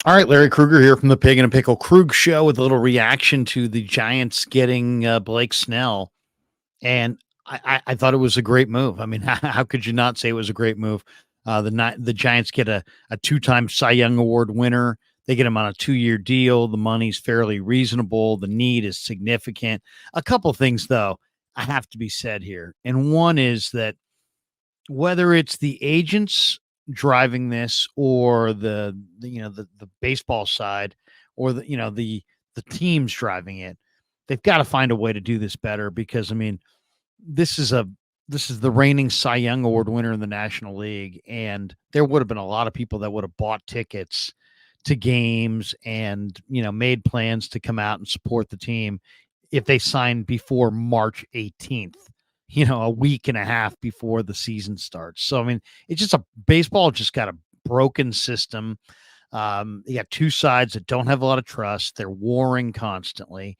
All right, Larry Krueger here from the Pig and a Pickle Krug Show with a little reaction to the Giants getting Blake Snell. And I thought it was a great move. I mean, how could you not say it was a great move? The Giants get a two-time Cy Young Award winner. They get him on a 2-year deal. The money's fairly reasonable. The need is significant. A couple things, though, I have to be said here. And one is that whether it's the agents driving this or the baseball side or the teams driving it, they've got to find a way to do this better because I mean this is a this is the reigning Cy Young Award winner in the National League, and there would have been a lot of people that would have bought tickets to games and made plans to come out and support the team if they signed before March 18th, a week and a half before the season starts. So I mean, it's just baseball just got a broken system. You got two sides that don't have a lot of trust. They're warring constantly.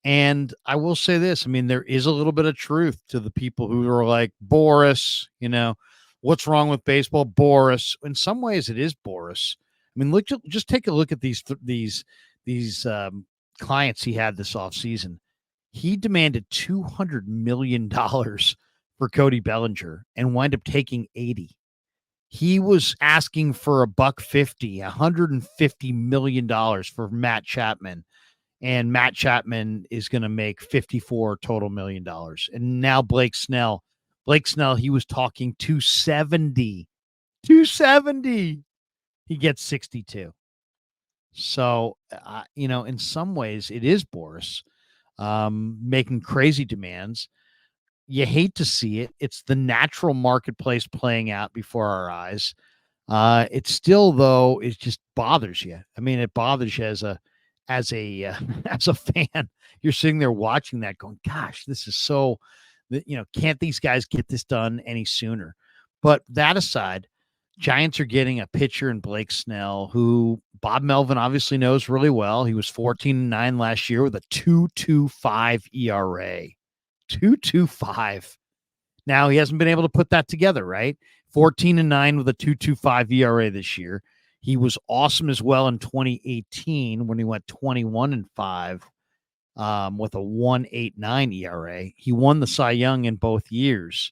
And I will say this, I mean, there is a little bit of truth to the people who are like, Boris, what's wrong with baseball? Boris. In some ways it is Boris. I mean, just take a look at these clients he had this offseason. He demanded $200 million for Cody Bellinger and wind up taking 80. He was asking for $150 million for Matt Chapman. And Matt Chapman is going to make 54 total $1 million. And now Blake Snell, he was talking 270. He gets 62. So, in some ways it is Boris making crazy demands. You hate to see it. It's the natural marketplace playing out before our eyes. It still, though, it just bothers you. I mean, it bothers you as a as a fan. You're sitting there watching that going, gosh, this is so, can't these guys get this done any sooner? But that aside, Giants are getting a pitcher in Blake Snell, who Bob Melvin obviously knows really well. He was 14-9 last year with a 2.25 ERA. 2.25. Now he hasn't been able to put that together, right? 14-9 with a 2.25 ERA this year. He was awesome as well in 2018 when he went 21-5 with a 1.89 ERA. He won the Cy Young in both years.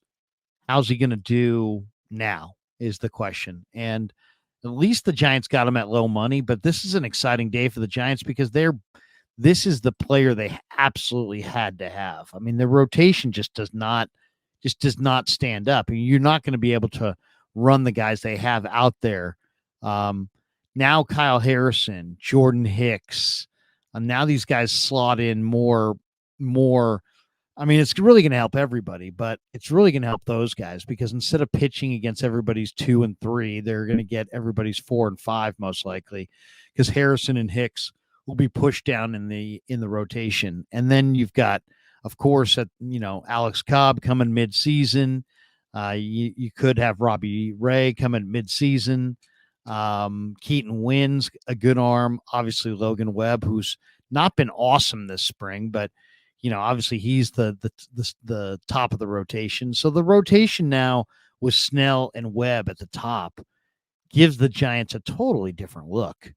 How's he going to do now is the question. And at least the Giants got him at low money, but this is an exciting day for the Giants because this is the player they absolutely had to have. I mean, the rotation just does not stand up. You're not going to be able to run the guys they have out there. Now Kyle Harrison, Jordan Hicks, now these guys slot in more. I mean, it's really going to help everybody, but it's really going to help those guys because instead of pitching against everybody's 2 and 3, they're going to get everybody's 4 and 5 most likely because Harrison and Hicks will be pushed down in the rotation. And then you've got, of course, Alex Cobb coming mid-season. You could have Robbie Ray coming mid-season. Keaton Wynn's a good arm. Obviously, Logan Webb, who's not been awesome this spring, but obviously he's the top of the rotation. So the rotation now with Snell and Webb at the top gives the Giants a totally different look.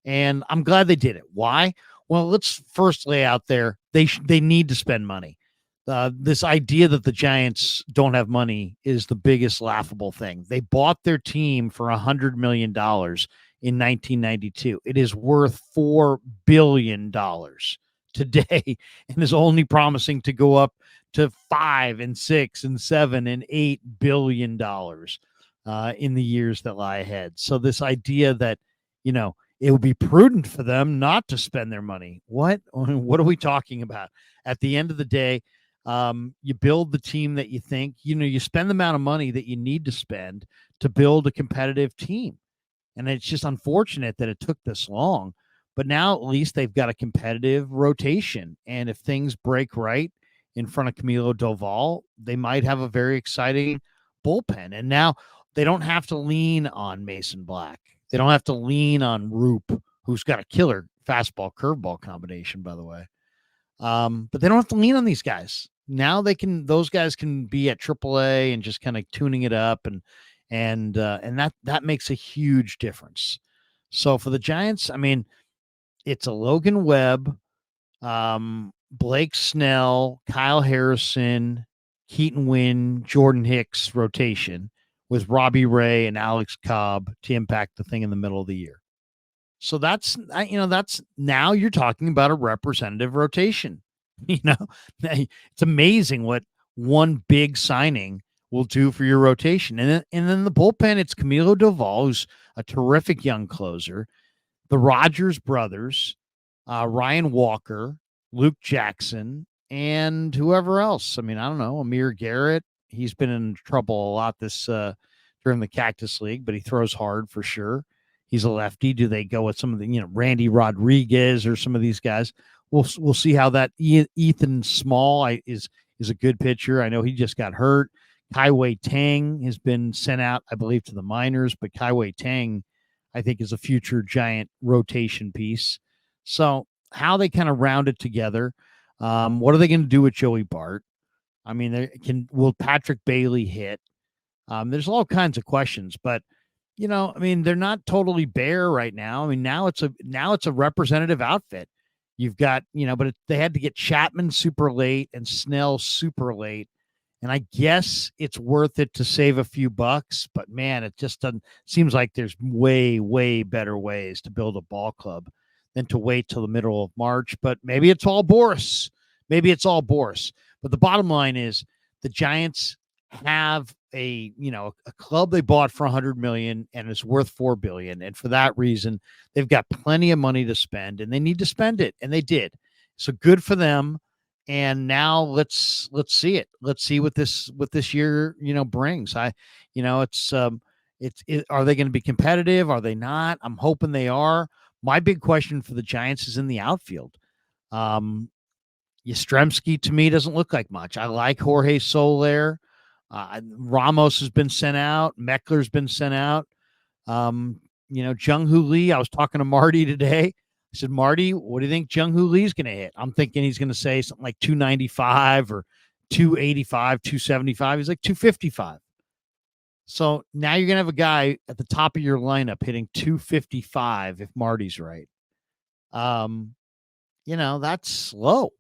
And I'm glad they did it. Why? Well, let's first lay out there they need to spend money. This idea that the Giants don't have money is the biggest laughable thing. They bought their team for $100 million in 1992. It is worth $4 billion today and is only promising to go up to $5 and $6 and $7 and $8 billion in the years that lie ahead. So this idea that, it would be prudent for them not to spend their money. What are we talking about? At the end of the day, you build the team that you think, you spend the amount of money that you need to spend to build a competitive team. And it's just unfortunate that it took this long, but now at least they've got a competitive rotation. And if things break right in front of Camilo Doval, they might have a very exciting bullpen. And now they don't have to lean on Mason Black. They don't have to lean on Roop, who's got a killer fastball curveball combination, by the way. But they don't have to lean on these guys. Now those guys can be at AAA and just kind of tuning it up and that makes a huge difference. So for the Giants, I mean, it's a Logan Webb, Blake Snell, Kyle Harrison, Keaton Wynn, Jordan Hicks rotation with Robbie Ray and Alex Cobb to impact the thing in the middle of the year. So that's now you're talking about a representative rotation. It's amazing what one big signing will do for your rotation. And then the bullpen, it's Camilo Doval, who's a terrific young closer, the Rogers brothers, Ryan Walker, Luke Jackson, and whoever else. I mean, I don't know, Amir Garrett. He's been in trouble a lot this during the Cactus League, but he throws hard for sure. He's a lefty. Do they go with some of the Randy Rodriguez or some of these guys? We'll see how that Ethan Small is a good pitcher. I know he just got hurt. Kaiwei Tang has been sent out, I believe, to the minors, but Kaiwei Tang, I think, is a future Giant rotation piece. So how they kind of round it together. What are they going to do with Joey Bart? I mean, will Patrick Bailey hit? There's all kinds of questions, but I mean, they're not totally bare right now. I mean, now it's a representative outfit. You've got, but they had to get Chapman super late and Snell super late. And I guess it's worth it to save a few bucks, but man, it just doesn't seems like there's way, way better ways to build a ball club than to wait till the middle of March. But maybe it's all Boris. Maybe it's all Boris. But the bottom line is the Giants have a club they bought for 100 million and it's worth 4 billion. And for that reason, they've got plenty of money to spend and they need to spend it. And they did. So good for them. And now let's see it. Let's see what this year brings. Are they going to be competitive? Are they not? I'm hoping they are. My big question for the Giants is in the outfield. Yastrzemski to me doesn't look like much. I like Jorge Soler. Ramos has been sent out. Meckler's been sent out. Jung Hoo Lee. I was talking to Marty today. I said, Marty, what do you think Jung Hoo Lee's going to hit? I'm thinking he's going to say something like 295 or 285, 275. He's like 255. So now you're going to have a guy at the top of your lineup hitting 255 if Marty's right. That's low.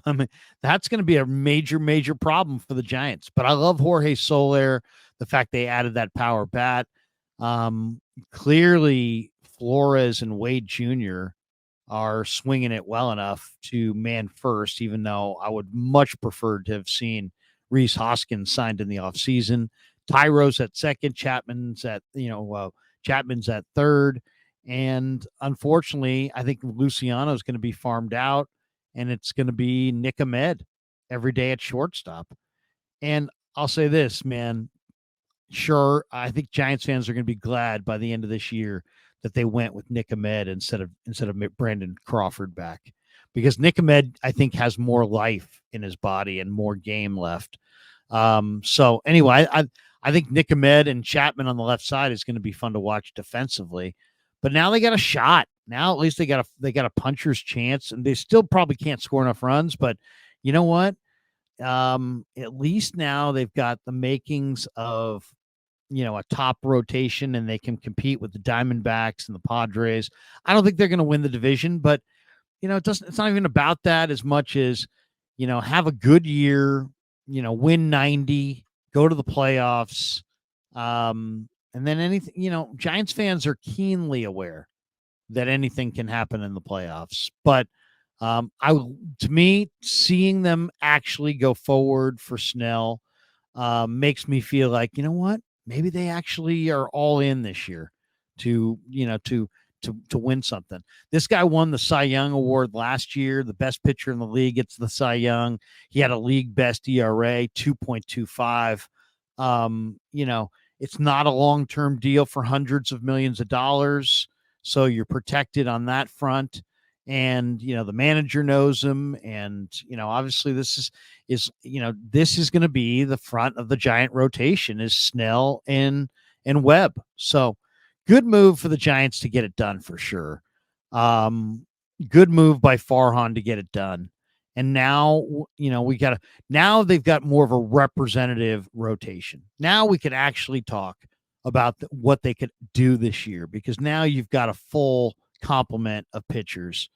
I mean, that's going to be a major, major problem for the Giants. But I love Jorge Soler, the fact they added that power bat. Clearly, Flores and Wade Jr. are swinging it well enough to man first, even though I would much prefer to have seen Rhys Hoskins signed in the offseason. Tyro's at second, Chapman's at third. And unfortunately, I think Luciano is going to be farmed out, and it's going to be Nick Ahmed every day at shortstop. And I'll say this, man. Sure, I think Giants fans are going to be glad by the end of this year that they went with Nick Ahmed instead of Brandon Crawford back, because Nick Ahmed, I think, has more life in his body and more game left. So anyway, I think Nick Ahmed and Chapman on the left side is going to be fun to watch defensively. But now they got a shot. Now at least they got a puncher's chance, and they still probably can't score enough runs. But you know what? At least now they've got the makings of a top rotation, and they can compete with the Diamondbacks and the Padres. I don't think they're going to win the division, but it's not even about that as much as have a good year, win 90, go to the playoffs. And then anything, Giants fans are keenly aware that anything can happen in the playoffs. But to me, seeing them actually go forward for Snell makes me feel like, you know what? Maybe they actually are all in this year to win something. This guy won the Cy Young Award last year, the best pitcher in the league. It's the Cy Young. He had a league best ERA, 2.25. It's not a long-term deal for hundreds of millions of dollars, so you're protected on that front. And the manager knows him, and obviously this is going to be the front of the Giant rotation is Snell and Webb. So good move for the Giants to get it done for sure. Good move by Farhan to get it done. And now, now they've got more of a representative rotation. Now we can actually talk about what they could do this year, because now you've got a full complement of pitchers,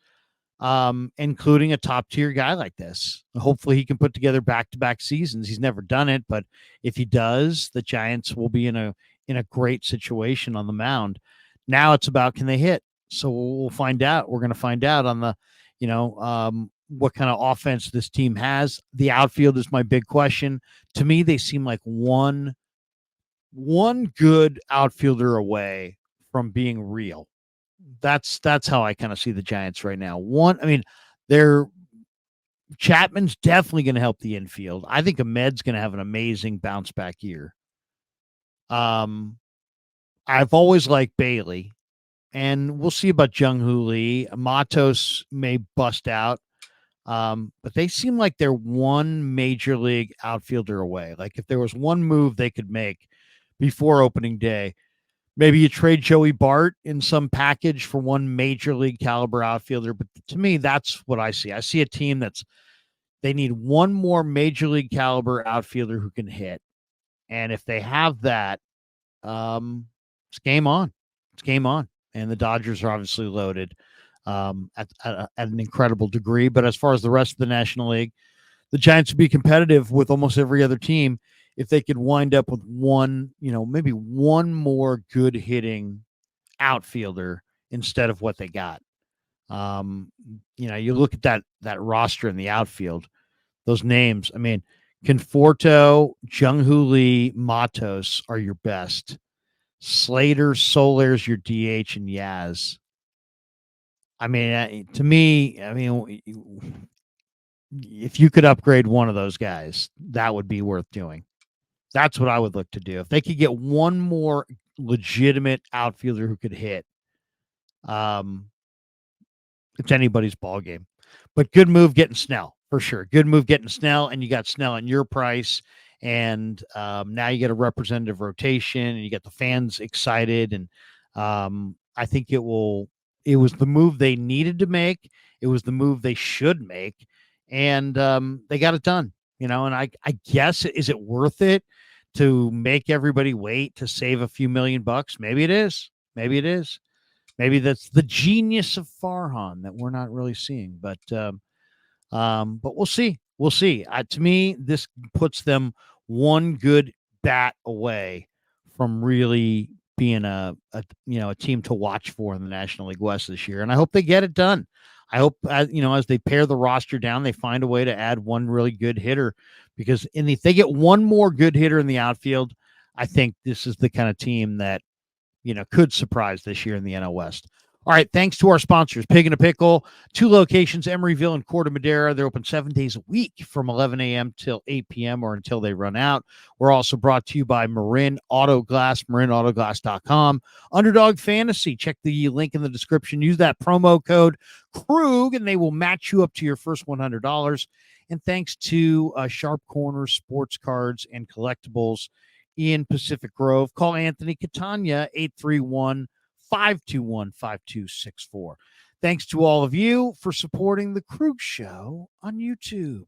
including a top tier guy like this. Hopefully he can put together back-to-back seasons. He's never done it, but if he does, the Giants will be in a great situation on the mound. Now it's about, can they hit? So we'll find out. We're going to find out on the, what kind of offense this team has. The outfield is my big question. To me, they seem like one good outfielder away from being real. That's how I kind of see the Giants right now. They're Chapman's definitely going to help the infield. I think Ahmed's going to have an amazing bounce back year. I've always liked Bailey, and we'll see about Jung-Hoo Lee. Matos may bust out, but they seem like they're one major league outfielder away. Like if there was one move they could make before opening day, maybe you trade Joey Bart in some package for one major league caliber outfielder. But to me, that's what I see. I see a team they need one more major league caliber outfielder who can hit. And if they have that, it's game on. It's game on. And the Dodgers are obviously loaded at an incredible degree. But as far as the rest of the National League, the Giants would be competitive with almost every other team if they could wind up with one, maybe one more good hitting outfielder instead of what they got. You look at that roster in the outfield, those names. I mean, Conforto, Jung-Hoo Lee, Matos are your best. Slater, Soler's your DH, and Yaz. I mean, to me, if you could upgrade one of those guys, that would be worth doing. That's what I would look to do. If they could get one more legitimate outfielder who could hit, it's anybody's ball game. But good move getting Snell, for sure. Good move getting Snell, and you got Snell in your price, and now you get a representative rotation, and you get the fans excited, and I think it was the move they needed to make. It was the move they should make, and they got it done. And I guess, is it worth it to make everybody wait to save a few $1,000,000? Maybe it is. Maybe it is. Maybe that's the genius of Farhan that we're not really seeing. But we'll see. We'll see. To me, this puts them one good bat away from really being a team to watch for in the National League West this year. And I hope they get it done. I hope, as they pare the roster down, they find a way to add one really good hitter, because if they get one more good hitter in the outfield, I think this is the kind of team that, could surprise this year in the NL West. All right, thanks to our sponsors, Pig and a Pickle, 2 locations, Emeryville and Corte Madera. They're open 7 days a week from 11 a.m. till 8 p.m. or until they run out. We're also brought to you by Marin Auto Glass, marinautoglass.com. Underdog Fantasy, check the link in the description. Use that promo code Krug, and they will match you up to your first $100. And thanks to Sharp Corner Sports Cards and Collectibles in Pacific Grove. Call Anthony Catania, 831-521-5264. Thanks to all of you for supporting The Krug Show on YouTube.